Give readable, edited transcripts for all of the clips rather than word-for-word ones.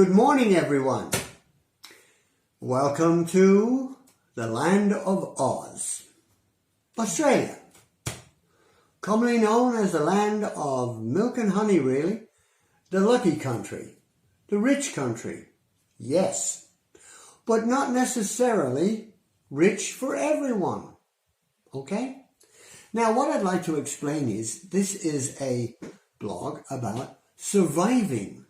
Good morning, everyone. Welcome to the land of Oz, Australia, commonly known as the land of milk and honey, really, the lucky country, the rich country, yes, but not necessarily rich for everyone, okay? Now, what I'd like to explain is this is a blog about surviving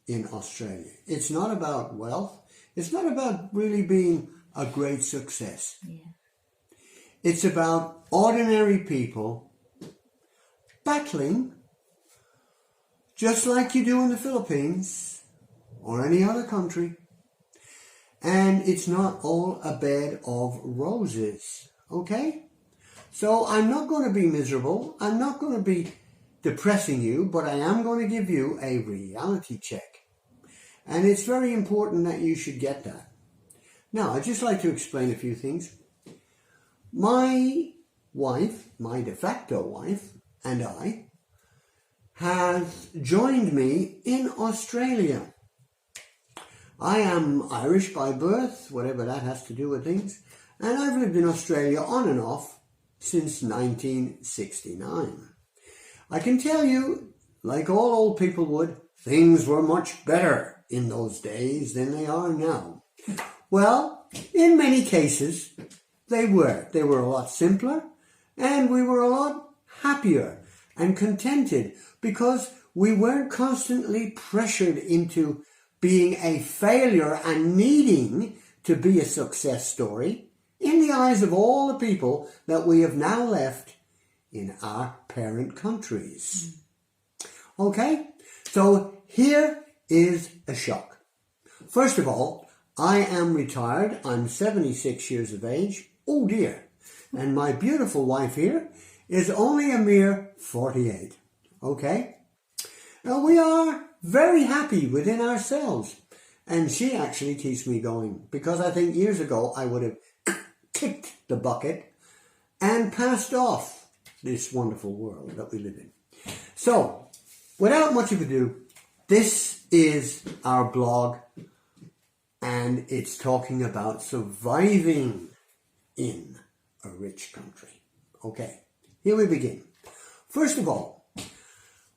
in Australia. It's not about wealth. It's not about really being a great success. Yeah. It's about ordinary people battling just like you do in the Philippines or any other country. And it's not all a bed of roses, okay? So I'm not going to be miserable. I'm not going to be depressing you, but I am going to give you a reality check. And it's very important that you should get that. Now, I'd just like to explain a few things. My wife, my de facto wife, and I has joined me in Australia. I am Irish by birth, whatever that has to do with things, and I've lived in Australia on and off since 1969. I can tell you, like all old people would, things were much better in those days than they are now. Well, in many cases, they were. They were a lot simpler, and we were a lot happier and contented because we weren't constantly pressured into being a failure and needing to be a success story in the eyes of all the people that we have now left in our parent countries. Okay, so here is a shock. First of all, I am retired. I'm 76 years of age. Oh dear. And my beautiful wife here is only a mere 48. Okay? Now we are very happy within ourselves. And she actually keeps me going because I think years ago I would have kicked the bucket and passed off this wonderful world that we live in. So, without much of ado, this is our blog, and it's talking about surviving in a rich country. Okay, here we begin. First of all,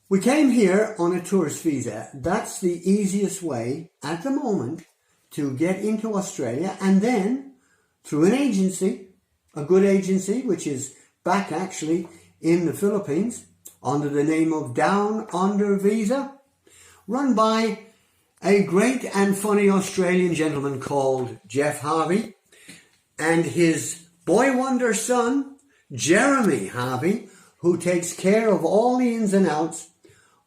we came here on a tourist visa. That's the easiest way at the moment to get into Australia, and then through an agency, a good agency, which is back actually in the Philippines under the name of Down Under Visa, run by a great and funny Australian gentleman called Jeff Harvey and his boy wonder son, Jeremy Harvey, who takes care of all the ins and outs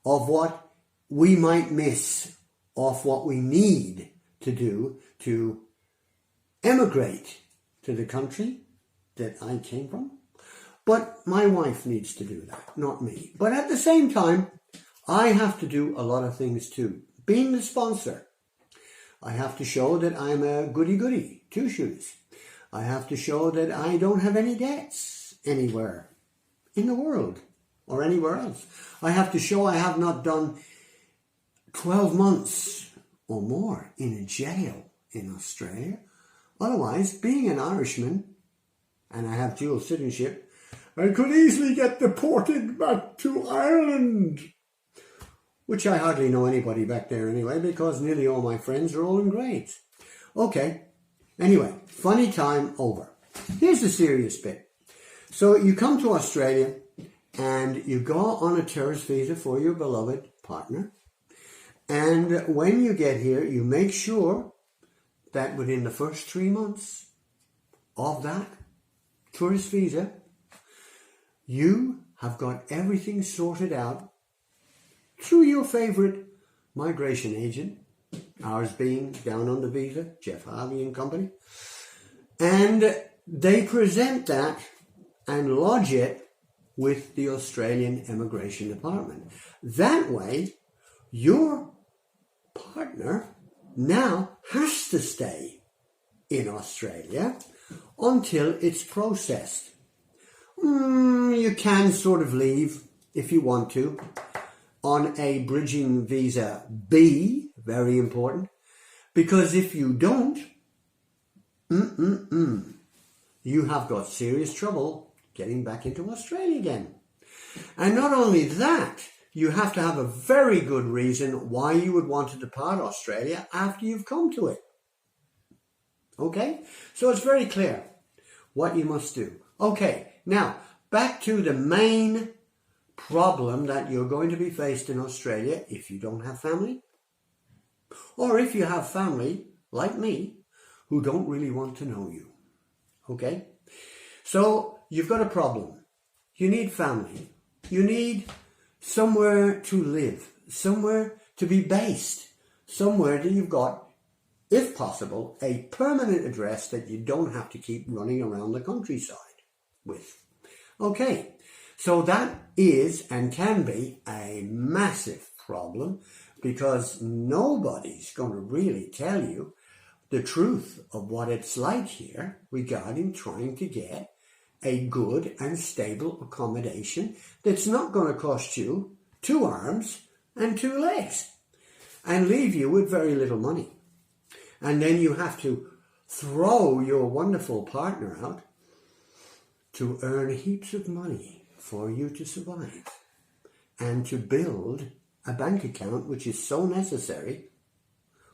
of what we might miss, of what we need to do to emigrate to the country that I came from. But my wife needs to do that, not me. But at the same time, I have to do a lot of things too. Being the sponsor, I have to show that I'm a goody-goody, two-shoes. I have to show that I don't have any debts anywhere in the world or anywhere else. I have to show I have not done 12 months or more in a jail in Australia. Otherwise, being an Irishman, and I have dual citizenship, I could easily get deported back to Ireland, which I hardly know anybody back there anyway, because nearly all my friends are all in grades. Okay, anyway, funny time over. Here's the serious bit. So you come to Australia and you go on a tourist visa for your beloved partner. And when you get here, you make sure that within the first 3 months of that tourist visa, you have got everything sorted out through your favorite migration agent, ours being Down Under Visa, Jeff Harvey and Company. And they present that and lodge it with the Australian Immigration Department. That way, your partner now has to stay in Australia until it's processed. You can sort of leave if you want to on a bridging visa B, Very important. Because if you don't, you have got serious trouble getting back into Australia again. And not only that, you have to have a very good reason why you would want to depart Australia after you've come to it. Okay? So it's very clear what you must do. Okay, now back to the main problem that you're going to be faced in Australia if you don't have family, or if you have family, like me, who don't really want to know you. Okay? So you've got a problem. You need family. You need somewhere to live, somewhere to be based, somewhere that you've got, if possible, a permanent address that you don't have to keep running around the countryside with. Okay, so that is and can be a massive problem, because nobody's going to really tell you the truth of what it's like here regarding trying to get a good and stable accommodation that's not going to cost you 2 arms and 2 legs and leave you with very little money. And then you have to throw your wonderful partner out to earn heaps of money for you to survive and to build a bank account, which is so necessary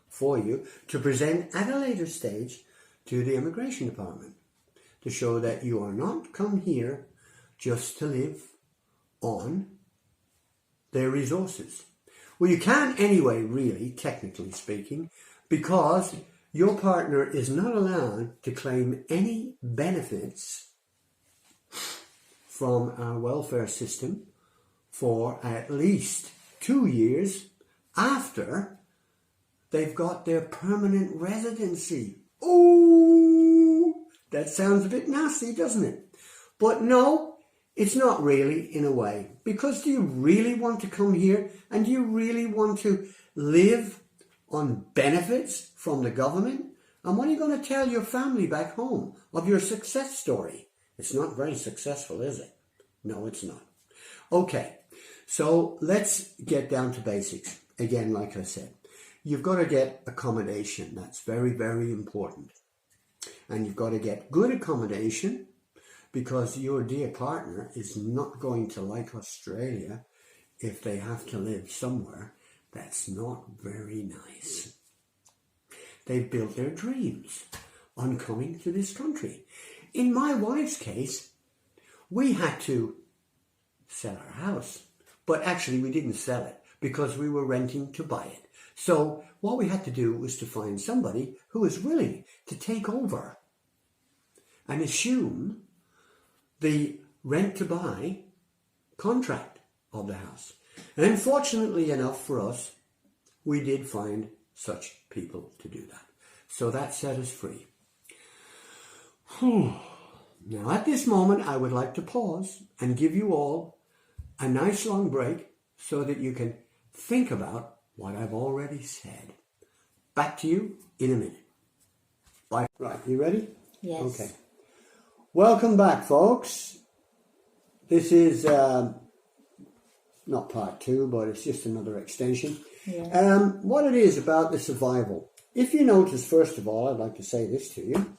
for you to present at a later stage to the immigration department, to show that you are not come here just to live on their resources. Well, you can't anyway, really, technically speaking, because your partner is not allowed to claim any benefits from our welfare system for at least 2 years after they've got their permanent residency. Ooh, that sounds a bit nasty, doesn't it? But no, it's not really, in a way. Because do you really want to come here? And do you really want to live on benefits from the government? And what are you going to tell your family back home of your success story? It's not very successful, is it? No, it's not. Okay, so let's get down to basics. Again, like I said, you've got to get accommodation. That's very, very important. And you've got to get good accommodation, because your dear partner is not going to like Australia if they have to live somewhere that's not very nice. They've built their dreams on coming to this country. In my wife's case, we had to sell our house, but actually we didn't sell it because we were renting to buy it. So what we had to do was to find somebody who was willing to take over and assume the rent-to-buy contract of the house. And fortunately enough for us, we did find such people to do that. So that set us free. Now at this moment, I would like to pause and give you all a nice long break so that you can think about what I've already said. Back to you in a minute. Bye. Right, you ready? Yes. Okay. Welcome back, folks. This is not part 2, but it's just another extension. Yeah. What it is about the survival. If you notice, first of all, I'd like to say this to you.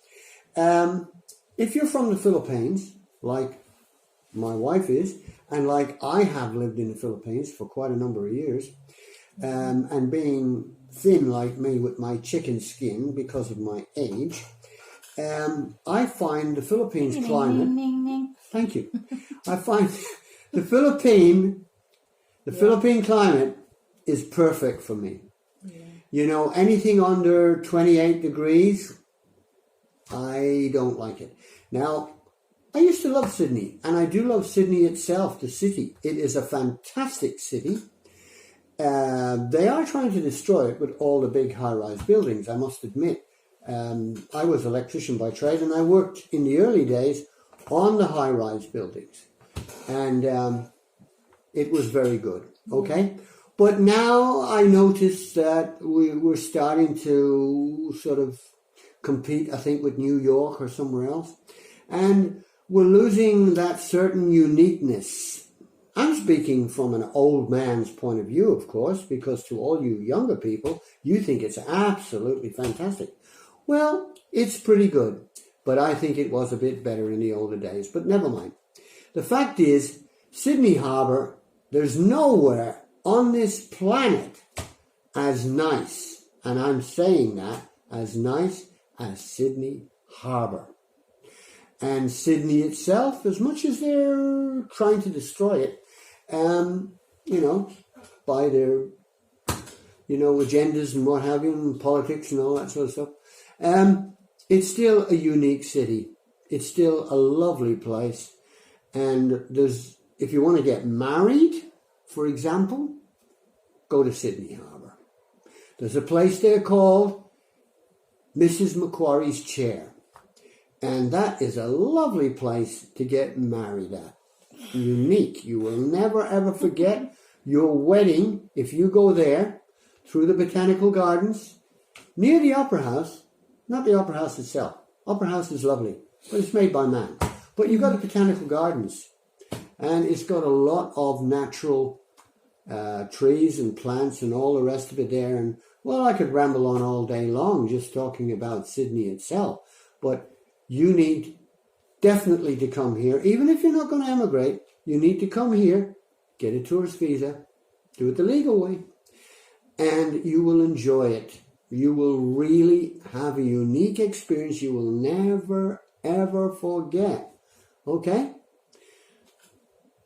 If you're from the Philippines, like my wife is, and like I have lived in the Philippines for quite a number of years, and being thin like me with my chicken skin because of my age, I find the Philippines climate... Thank you. I find the Philippine climate is perfect for me. Yeah. You know, anything under 28 degrees, I don't like it. Now, I used to love Sydney, and I do love Sydney itself, the city. It is a fantastic city. They are trying to destroy it with all the big high-rise buildings, I must admit. I was an electrician by trade, and I worked in the early days on the high-rise buildings. And it was very good, okay? But now I notice that we're starting to sort of compete, I think, with New York or somewhere else. And we're losing that certain uniqueness I'm speaking from an old man's point of view, of course, because to all you younger people, you think it's absolutely fantastic. Well, it's pretty good, but I think it was a bit better in the older days, but never mind. The fact is, Sydney Harbour, there's nowhere on this planet as nice, and I'm saying that, as nice as Sydney Harbour. And Sydney itself, as much as they're trying to destroy it, by their, agendas and what have you, and politics and all that sort of stuff, it's still a unique city. It's still a lovely place. And if you want to get married, for example, go to Sydney Harbour. There's a place there called Mrs. Macquarie's Chair. And that is a lovely place to get married at. Unique. You will never ever forget your wedding if you go there through the Botanical Gardens near the Opera House. Not the Opera House itself. Opera House is lovely, but it's made by man. But you've got the Botanical Gardens, and it's got a lot of natural trees and plants and all the rest of it there. And well, I could ramble on all day long just talking about Sydney itself, but you need definitely to come here. Even if you're not going to emigrate, you need to come here, get a tourist visa, do it the legal way, and you will enjoy it. You will really have a unique experience you will never, ever forget. Okay?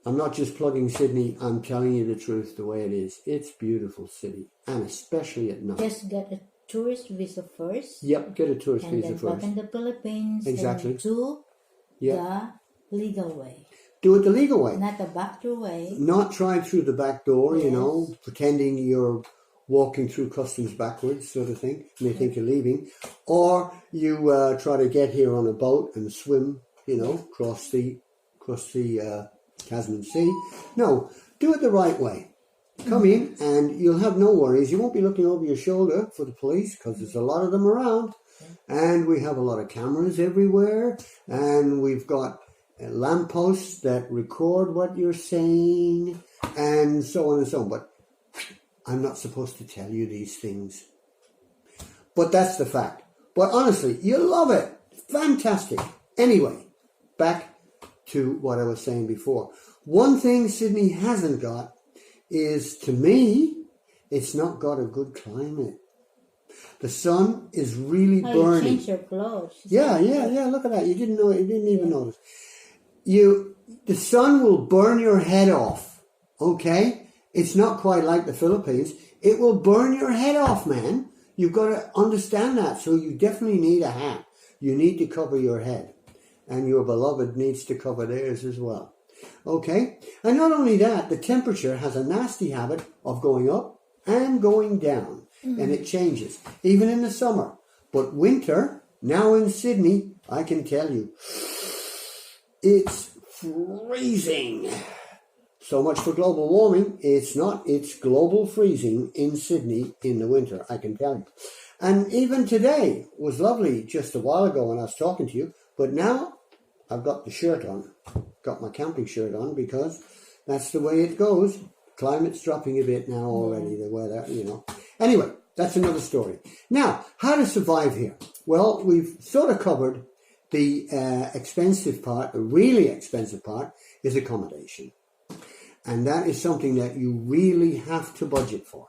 I'm not just plugging Sydney, I'm telling you the truth the way it is. It's a beautiful city, and especially at night. Just get a tourist visa first. Yep, get a tourist visa And then first. back in the Philippines. Exactly. And do the legal way. Do it the legal way. Not the backdoor way. Not try through the back door, Yes. pretending you're walking through customs backwards, sort of thing, and they think you're leaving. Or you try to get here on a boat and swim, across the Tasman Sea. No, do it the right way. Come in and you'll have no worries. You won't be looking over your shoulder for the police because there's a lot of them around. And we have a lot of cameras everywhere. And we've got lampposts that record what you're saying and so on and so on. But I'm not supposed to tell you these things. But that's the fact. But honestly, you'll love it. Fantastic. Anyway, back to what I was saying before. One thing Sydney hasn't got is, to me, it's not got a good climate. The sun is really burning. You change your clothes. Yeah. Look at that. You didn't know. You didn't even notice. The sun will burn your head off. Okay, it's not quite like the Philippines. It will burn your head off, man. You've got to understand that. So you definitely need a hat. You need to cover your head, and your beloved needs to cover theirs as well. Okay, and not only that, the temperature has a nasty habit of going up and going down, and it changes, even in the summer. But winter, now in Sydney, I can tell you, it's freezing. So much for global warming. It's not, it's global freezing in Sydney in the winter, I can tell you. And even today was lovely just a while ago when I was talking to you, but now I've got the shirt on, got my camping shirt on, because that's the way it goes. Climate's dropping a bit now already, the weather, Anyway, that's another story. Now, how to survive here? Well, we've sort of covered the expensive part. The really expensive part is accommodation. And that is something that you really have to budget for.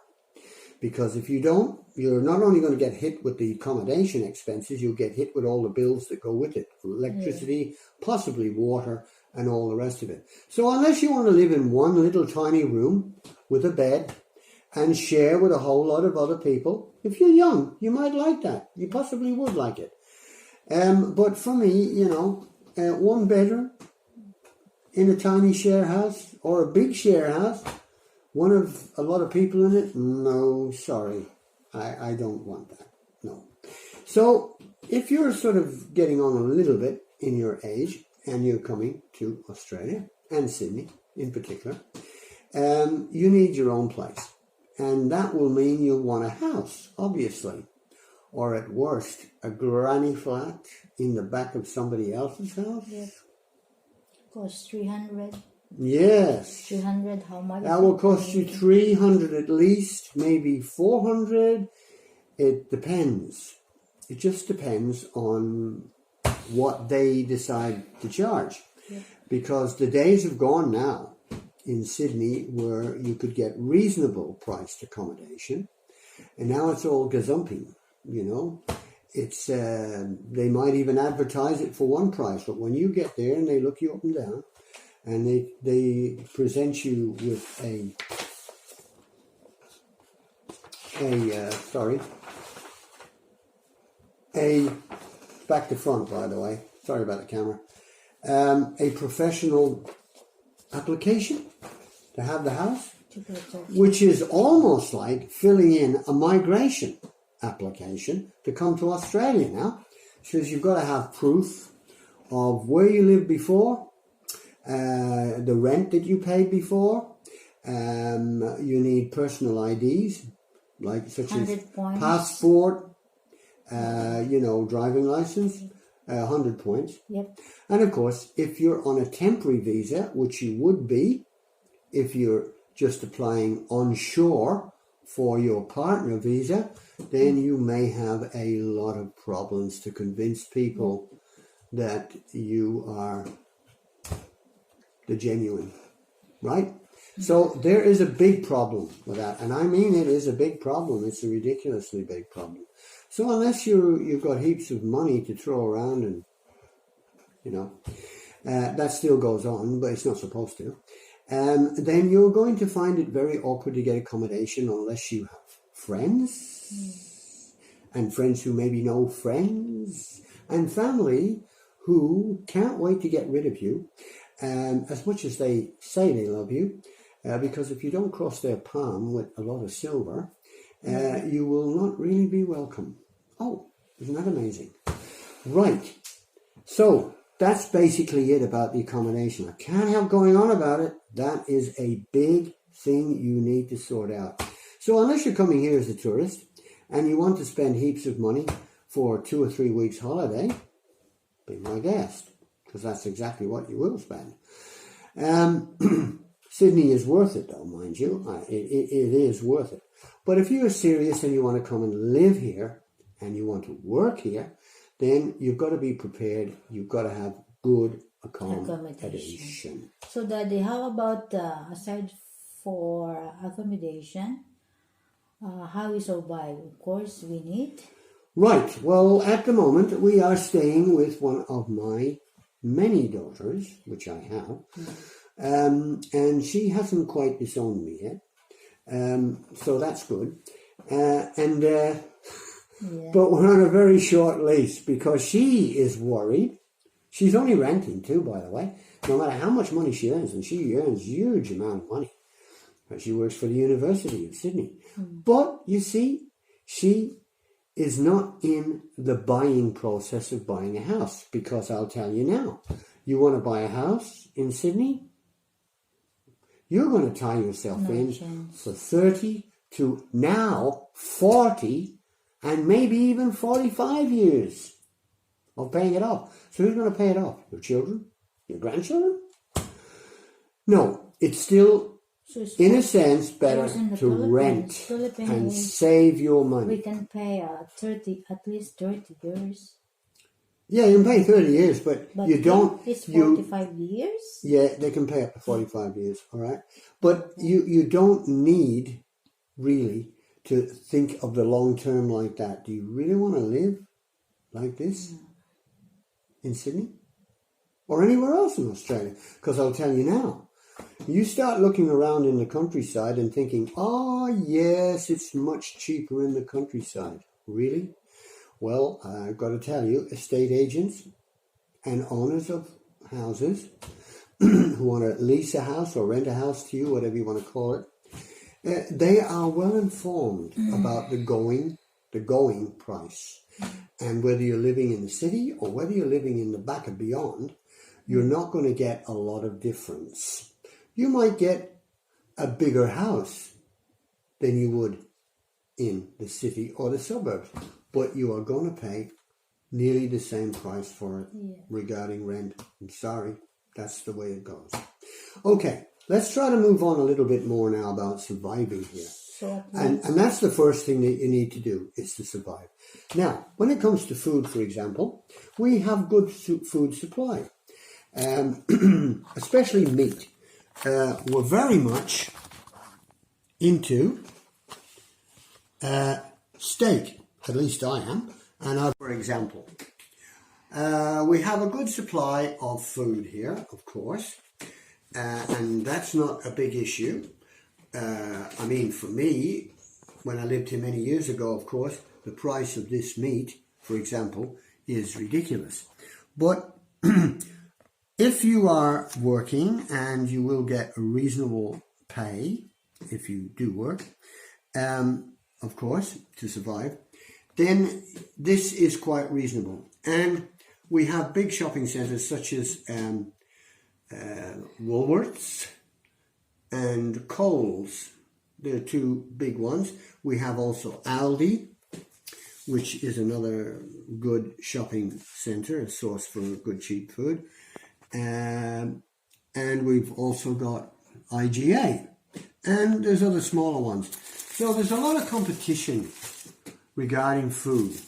Because if you don't, you're not only going to get hit with the accommodation expenses, you'll get hit with all the bills that go with it. Electricity, possibly water, and all the rest of it. So unless you want to live in one little tiny room with a bed and share with a whole lot of other people, if you're young, you might like that. You possibly would like it. But for me, one bedroom in a tiny share house or a big share house, one of a lot of people in it, no, sorry. I don't want that. No. So if you're sort of getting on a little bit in your age and you're coming to Australia and Sydney in particular, you need your own place. And that will mean you'll want a house, obviously. Or at worst, a granny flat in the back of somebody else's house. Yes. Cost $300. Yes. 300, how much? That will cost you 300 at least, maybe 400. It depends. It just depends on what they decide to charge. Yeah. Because the days have gone now in Sydney where you could get reasonable priced accommodation, and now it's all gazumping, you know. It's they might even advertise it for one price, but when you get there and they look you up and down, and they present you with a back to front, by the way, sorry about the camera, a professional application to have the house, which is almost like filling in a migration application to come to Australia now. Says you've got to have proof of where you lived before, the rent that you paid before, you need personal IDs, like such as 100 points. passport, driving license, 100 points. Yep. And of course, if you're on a temporary visa, which you would be if you're just applying onshore for your partner visa, then you may have a lot of problems to convince people that you are the genuine, right? So there is a big problem with that, and I mean it is a big problem. It's a ridiculously big problem. So unless you've got heaps of money to throw around, and that still goes on, but it's not supposed to, then you're going to find it very awkward to get accommodation unless you have friends, and friends who maybe know friends, and family who can't wait to get rid of you, as much as they say they love you, because if you don't cross their palm with a lot of silver, you will not really be welcome. Oh, isn't that amazing? Right. So that's basically it about the accommodation. I can't help going on about it. That is a big thing you need to sort out. So unless you're coming here as a tourist and you want to spend heaps of money for 2 or 3 weeks holiday, be my guest, because that's exactly what you will spend. Sydney is worth it, though, mind you. It is worth it. But if you're serious and you want to come and live here and you want to work here, then you've got to be prepared. You've got to have good accommodation. So, Daddy, how about aside for accommodation, how we survive? Of course, we need. Right. Well, at the moment, we are staying with one of my many daughters, which I have, and she hasn't quite disowned me yet. So that's good. But we're on a very short lease because she is worried. She's only renting too, by the way, no matter how much money she earns, and she earns a huge amount of money. She works for the University of Sydney. But, you see, she is not in the buying process of buying a house, because I'll tell you now, you want to buy a house in Sydney, you're going to tie yourself for 30 to now 40 and maybe even 45 years of paying it off. So who's going to pay it off? Your children? Your grandchildren? No, it's still, in a sense, better to rent and save your money. We can pay at least 30 years. Yeah, you can pay 30 years, but you don't... It's 45 years? Yeah, they can pay up to 45 years, all right? But you don't need, really, to think of the long term like that. Do you really want to live like this in Sydney? Or anywhere else in Australia? Because I'll tell you now, you start looking around in the countryside and thinking, oh, yes, it's much cheaper in the countryside. Really? Well, I've got to tell you, estate agents and owners of houses who want to lease a house or rent a house to you, whatever you want to call it, they are well informed about the going price. And whether you're living in the city or whether you're living in the back and beyond, you're not going to get a lot of difference. You might get a bigger house than you would in the city or the suburbs, but you are going to pay nearly the same price for it regarding rent. I'm sorry, that's the way it goes. Okay, let's try to move on a little bit more now about surviving here. So And that's the first thing that you need to do, is to survive. Now, when it comes to food, for example, we have good food supply, especially meat. We're very much into steak, at least I am. And for example, we have a good supply of food here, of course, and that's not a big issue. I mean, for me, when I lived here many years ago, of course, the price of this meat, for example, is ridiculous. But if you are working and you will get a reasonable pay, if you do work, of course, to survive, then this is quite reasonable. And we have big shopping centres such as Woolworths and Coles. They're two big ones. We have also Aldi, which is another good shopping centre, a source for good cheap food. And we've also got IGA. And there's other smaller ones. So there's a lot of competition regarding food.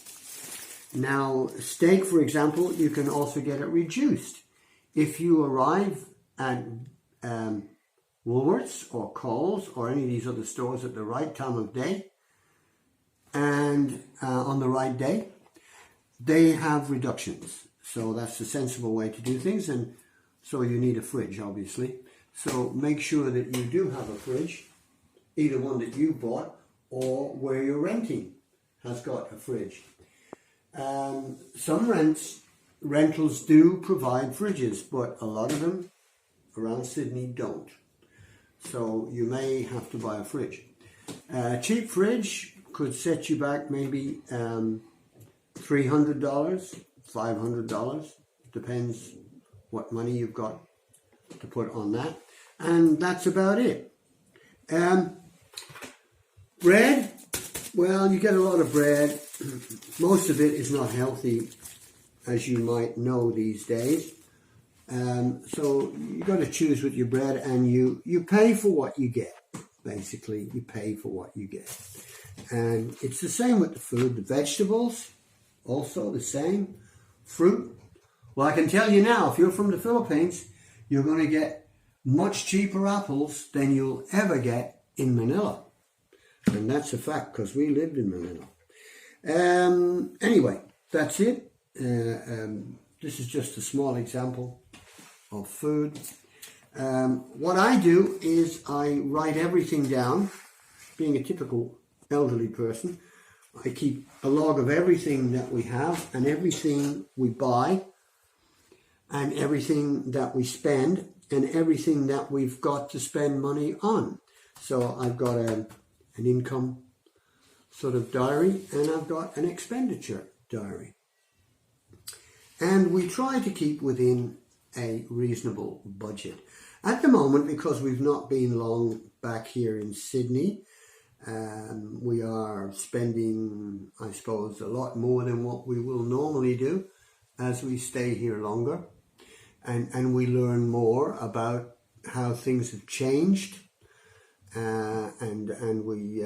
Now, steak, for example, you can also get it reduced. If you arrive at Woolworths or Coles or any of these other stores at the right time of day and on the right day, they have reductions. So that's the sensible way to do things. And so you need a fridge, obviously. So make sure that you do have a fridge, either one that you bought or where you're renting has got a fridge. Some rentals do provide fridges, but a lot of them around Sydney don't. So you may have to buy a fridge. A cheap fridge could set you back maybe $300, $500. Depends what money you've got to put on that. And that's about it. Bread, well, you get a lot of bread. Most of it is not healthy, as you might know these days. So you got to choose with your bread, and you pay for what you get. Basically, you pay for what you get. And it's the same with the food. The vegetables, also the same. Fruit, well, I can tell you now, if you're from the Philippines, you're going to get much cheaper apples than you'll ever get in Manila. And that's a fact, because we lived in Manila. Anyway, that's it. This is just a small example of food. What I do is I write everything down. Being a typical elderly person, I keep a log of everything that we have and everything we buy and everything that we spend and everything that we've got to spend money on. So I've got an income sort of diary, and I've got an expenditure diary. And we try to keep within a reasonable budget. At the moment, because we've not been long back here in Sydney, we are spending, I suppose, a lot more than what we will normally do as we stay here longer. And we learn more about how things have changed. And we,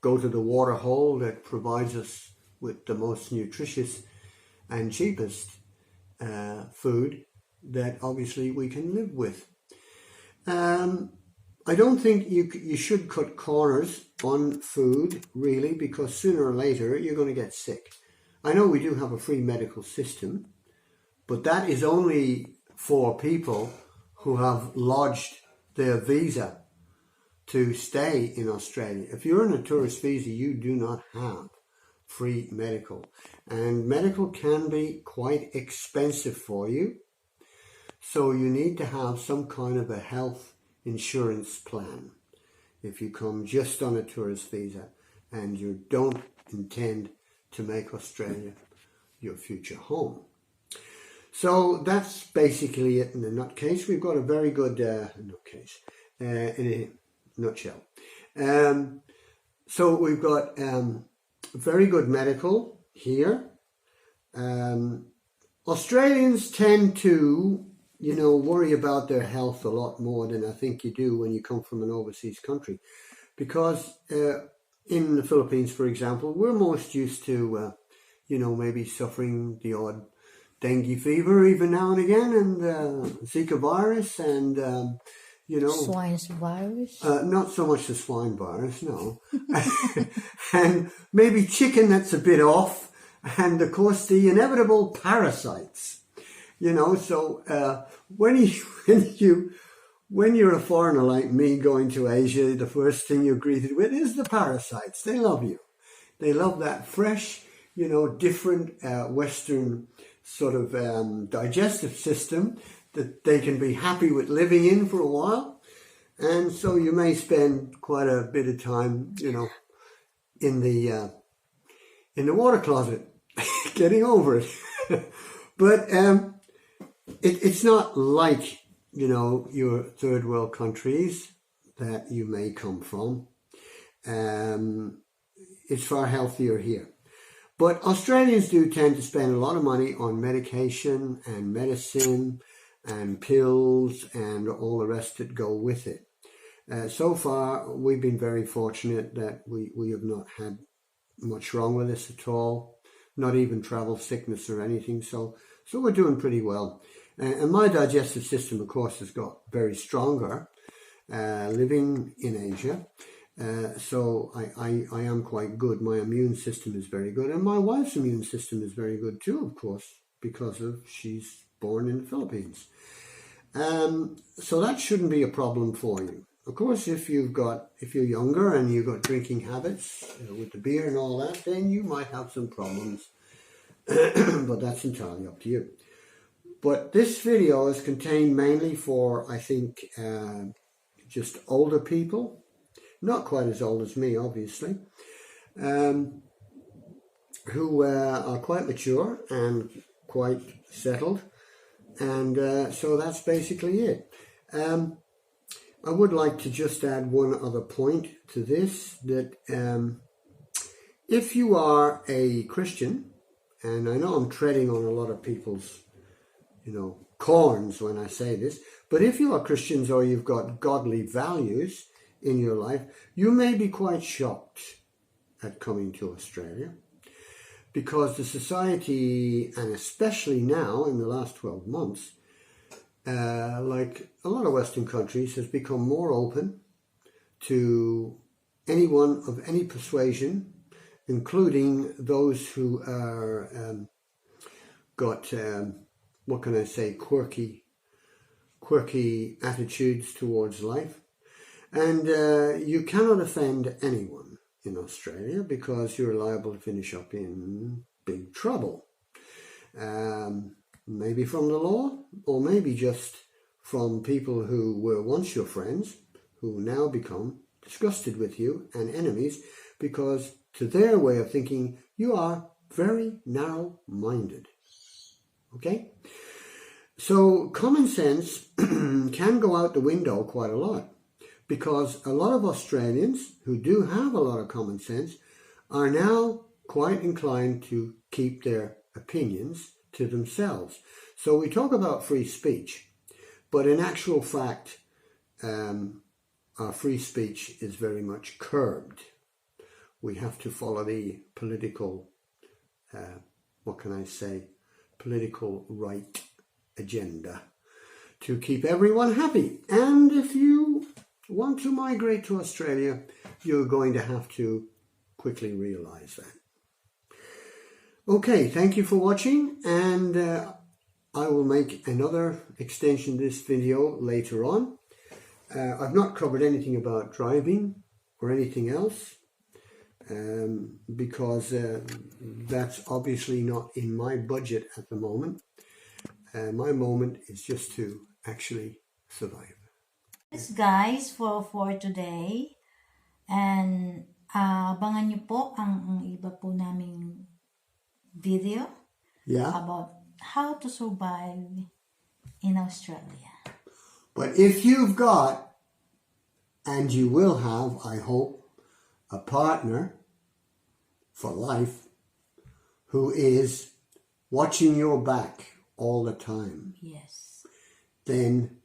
go to the water hole that provides us with the most nutritious and cheapest food that obviously we can live with. I don't think you should cut corners on food, really, because sooner or later you're going to get sick. I know we do have a free medical system, but that is only for people who have lodged their visa to stay in Australia. If you're on a tourist visa, you do not have free medical. And medical can be quite expensive for you. So you need to have some kind of a health insurance plan if you come just on a tourist visa and you don't intend to make Australia your future home. So that's basically it in a nutcase. We've got a very good in a nutshell. So we've got very good medical here. Australians tend to worry about their health a lot more than I think you do when you come from an overseas country. Because in the Philippines, for example, we're most used to, maybe suffering the odd dengue fever even now and again, and Zika virus, and, Swine's virus. not so much the swine virus, no. And maybe chicken that's a bit off, and of course the inevitable parasites. So when you're a foreigner like me going to Asia, the first thing you're greeted with is the parasites. They love you. They love that fresh, different Western sort of digestive system that they can be happy with living in for a while. And so you may spend quite a bit of time, in the water closet, getting over it. But it's not like, your third world countries that you may come from. It's far healthier here. But Australians do tend to spend a lot of money on medication and medicine and pills and all the rest that go with it. So far, we've been very fortunate that we have not had much wrong with us at all, not even travel sickness or anything. So we're doing pretty well. And my digestive system, of course, has got very stronger living in Asia. So I am quite good. My immune system is very good. And my wife's immune system is very good too, of course, because she's born in the Philippines. So that shouldn't be a problem for you. Of course, if you're younger and you've got drinking habits with the beer and all that, then you might have some problems. But that's entirely up to you. But this video is contained mainly for, I think, just older people, not quite as old as me, obviously, who are quite mature and quite settled. And so that's basically it. I would like to just add one other point to this, that if you are a Christian, and I know I'm treading on a lot of people's corns when I say this, but if you are Christians or you've got godly values in your life, you may be quite shocked at coming to Australia, because the society, and especially now in the last 12 months, like a lot of Western countries, has become more open to anyone of any persuasion, including those who are got what can I say, quirky attitudes towards life. And you cannot offend anyone in Australia, because you're liable to finish up in big trouble. Maybe from the law, or maybe just from people who were once your friends, who now become disgusted with you and enemies, because to their way of thinking, you are very narrow-minded. Okay? So common sense can go out the window quite a lot, because a lot of Australians who do have a lot of common sense are now quite inclined to keep their opinions to themselves. So we talk about free speech, but in actual fact, our free speech is very much curbed. We have to follow the political, political right agenda to keep everyone happy. And if you want to migrate to Australia, you're going to have to quickly realize that. Okay, thank you for watching, and I will make another extension of this video later on. I've not covered anything about driving or anything else, because that's obviously not in my budget at the moment. My moment is just to actually survive. Yes, guys, for today. And abangan nyo po ang iba po naming video about how to survive in Australia. But if you've got, and you will have, I hope, a partner for life who is watching your back all the time. Yes. then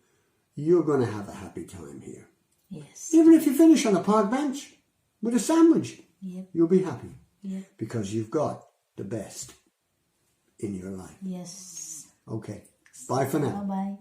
you're going to have a happy time here. Yes. Even if you finish on a park bench with a sandwich, Yep. you'll be happy Yep. because you've got the best in your life. Yes. Okay. Bye for now. Bye-bye.